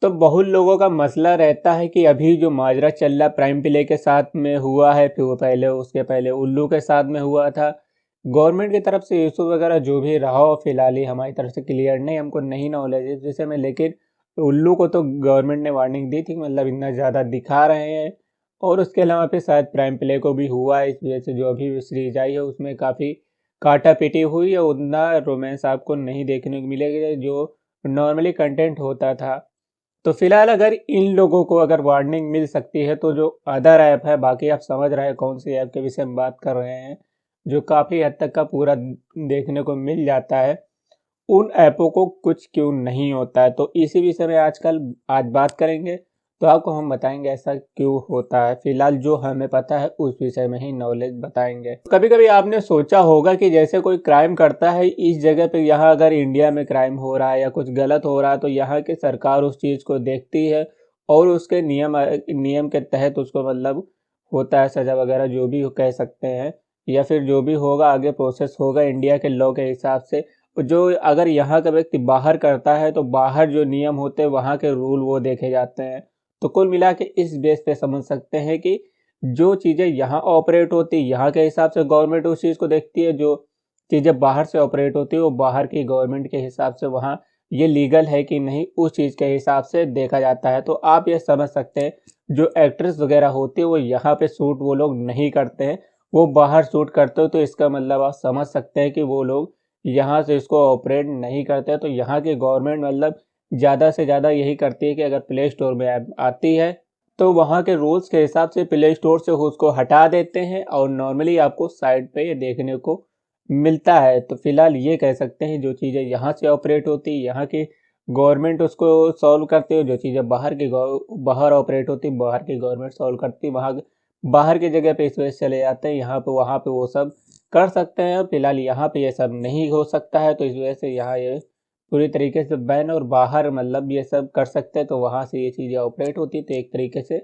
तो बहुत लोगों का मसला रहता है कि अभी जो माजरा चल रहा प्राइम प्ले के साथ में हुआ है, फिर वो पहले उसके पहले उल्लू के साथ में हुआ था। गवर्नमेंट की तरफ से इशू वगैरह जो भी रहा हो, फिलहाल ही हमारी तरफ से क्लियर नहीं, हमको नहीं नॉलेज है इस विषय में। लेकिन उल्लू को तो गवर्नमेंट ने वार्निंग दी थी, मतलब इतना ज़्यादा दिखा रहे हैं। और उसके अलावा फिर शायद प्राइम प्ले को भी हुआ है, इस वजह से जो अभी सीरीज आई है उसमें काफ़ी काटा पीटी हुई है, उतना रोमांस आपको नहीं देखने को मिलेगा जो नॉर्मली कंटेंट होता था। तो फिलहाल अगर इन लोगों को अगर वार्निंग मिल सकती है, तो जो अदर ऐप है, बाकी आप समझ रहे हैं कौन सी ऐप के विषय में बात कर रहे हैं, जो काफ़ी हद तक का पूरा देखने को मिल जाता है, उन ऐपों को कुछ क्यों नहीं होता है। तो इसी विषय में आज बात करेंगे। तो आपको हम बताएंगे ऐसा क्यों होता है। फिलहाल जो हमें पता है उस विषय में ही नॉलेज बताएंगे। कभी कभी आपने सोचा होगा कि जैसे कोई क्राइम करता है इस जगह पे, यहाँ अगर इंडिया में क्राइम हो रहा है या कुछ गलत हो रहा है, तो यहाँ की सरकार उस चीज़ को देखती है और उसके नियम के तहत उसको मतलब होता है सज़ा वगैरह, जो भी कह सकते हैं, या फिर जो भी होगा आगे प्रोसेस होगा इंडिया के लॉ के हिसाब से। जो अगर यहाँ का व्यक्ति बाहर करता है तो बाहर जो नियम होते हैं, वहाँ के रूल वो देखे जाते हैं। तो कुल मिला के इस बेस पे समझ सकते हैं कि जो चीज़ें यहाँ ऑपरेट होती है, यहाँ के हिसाब से गवर्नमेंट उस चीज़ को देखती है। जो चीज़ें बाहर से ऑपरेट होती है वो बाहर की गवर्नमेंट के हिसाब से वहाँ ये लीगल है कि नहीं, उस चीज़ के हिसाब से देखा जाता है। तो आप ये समझ सकते हैं जो एक्ट्रेस वगैरह होती है वो यहाँ पे शूट वो लोग नहीं करते हैं, वो बाहर शूट करते हो। तो इसका मतलब आप समझ सकते हैं कि वो लोग यहाँ से इसको ऑपरेट नहीं करते। तो यहाँ की गवर्नमेंट मतलब ज़्यादा से ज़्यादा यही करती है कि अगर प्ले स्टोर में ऐप आती है तो वहाँ के रूल्स के हिसाब से प्ले स्टोर से उसको हटा देते हैं और नॉर्मली आपको साइट पे ये देखने को मिलता है। तो फिलहाल ये कह सकते हैं जो चीज़ें यहाँ से ऑपरेट होती है यहाँ की गवर्नमेंट उसको सॉल्व करती है, जो चीज़ें बाहर ऑपरेट होती है बाहर की गवर्नमेंट सॉल्व करती है। वहाँ बाहर की जगह पे इस वजह से चले जाते हैं, यहाँ पे वहाँ पे वो सब कर सकते हैं। फिलहाल यहाँ पे ये सब नहीं हो सकता है, तो इस वजह से यहाँ ये पूरी तरीके से बैन, और बाहर मतलब ये सब कर सकते हैं तो वहाँ से ये चीज़ें ऑपरेट होती है। तो एक तरीके से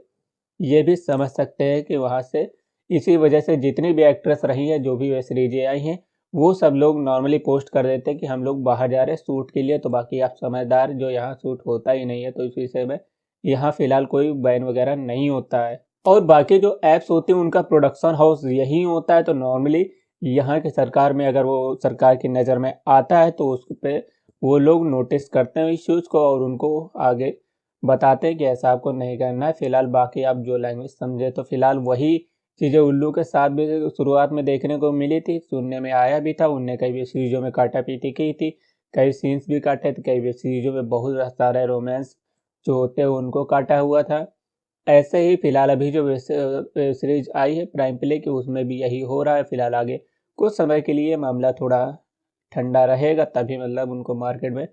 ये भी समझ सकते हैं कि वहाँ से इसी वजह से जितनी भी एक्ट्रेस रही हैं, जो भी वेब सीरीजें आई हैं, वो सब लोग नॉर्मली पोस्ट कर देते हैं कि हम लोग बाहर जा रहे हैं शूट के लिए। तो बाकी आप समझदार, जो यहाँ शूट होता ही नहीं है, तो इस विषय में यहाँ फिलहाल कोई बैन वगैरह नहीं होता है। और बाकी जो ऐप्स होती हैं उनका प्रोडक्शन हाउस यही होता है। तो नॉर्मली यहाँ की सरकार में अगर वो सरकार की नज़र में आता है तो उस पर वो लोग नोटिस करते हैं इश्यूज़ को और उनको आगे बताते हैं कि ऐसा आपको नहीं करना है। फिलहाल बाकी आप जो लैंग्वेज समझे, तो फिलहाल वही चीज़ें उल्लू के साथ भी शुरुआत में देखने को मिली थी, सुनने में आया भी था। उनने कई भी सीरीजों में काटा पीटी की थी, कई सीन्स भी काटे थे, कई भी सीरीजों में बहुत सारे रोमांस जो होते हैं उनको काटा हुआ था। ऐसे ही फिलहाल अभी जो वेब सीरीज आई है प्राइम प्ले की, उसमें भी यही हो रहा है। फिलहाल आगे कुछ समय के लिए मामला थोड़ा ठंडा रहेगा, तभी मतलब उनको मार्केट में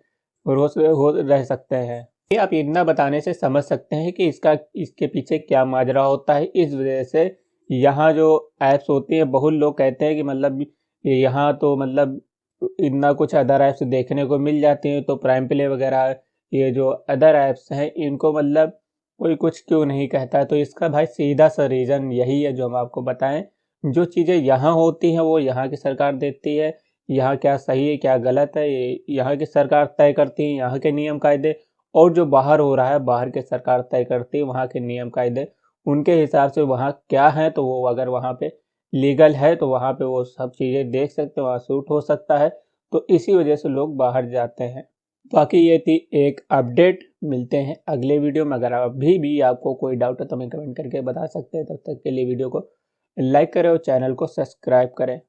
रोज हो रह सकते हैं। ये आप इतना बताने से समझ सकते हैं कि इसके पीछे क्या माजरा होता है। इस वजह से यहाँ जो ऐप्स होती हैं, बहुत लोग कहते हैं कि मतलब यहाँ तो मतलब इतना कुछ अदर ऐप्स देखने को मिल जाती हैं, तो प्राइम प्ले वगैरह ये जो अदर ऐप्स हैं इनको मतलब कोई कुछ क्यों नहीं कहता है। तो इसका भाई सीधा सा रीज़न यही है जो हम आपको बताएं। जो चीज़ें यहाँ होती हैं वो यहाँ की सरकार देती है, यहाँ क्या सही है क्या गलत है ये यहाँ की सरकार तय करती है, यहाँ के नियम कायदे। और जो बाहर हो रहा है बाहर की सरकार तय करती है वहाँ के नियम कायदे, उनके हिसाब से वहाँ क्या है। तो वो अगर वहाँ पे लीगल है तो वहाँ पे वो सब चीज़ें देख सकते हैं, वहाँ शूट हो सकता है। तो इसी वजह से लोग बाहर जाते हैं। बाकी ये थी एक अपडेट। मिलते हैं अगले वीडियो में। अगर अभी भी आपको कोई डाउट है तो हमें कमेंट करके बता सकते हैं। तब तक के लिए वीडियो को लाइक करें और चैनल को सब्सक्राइब करें।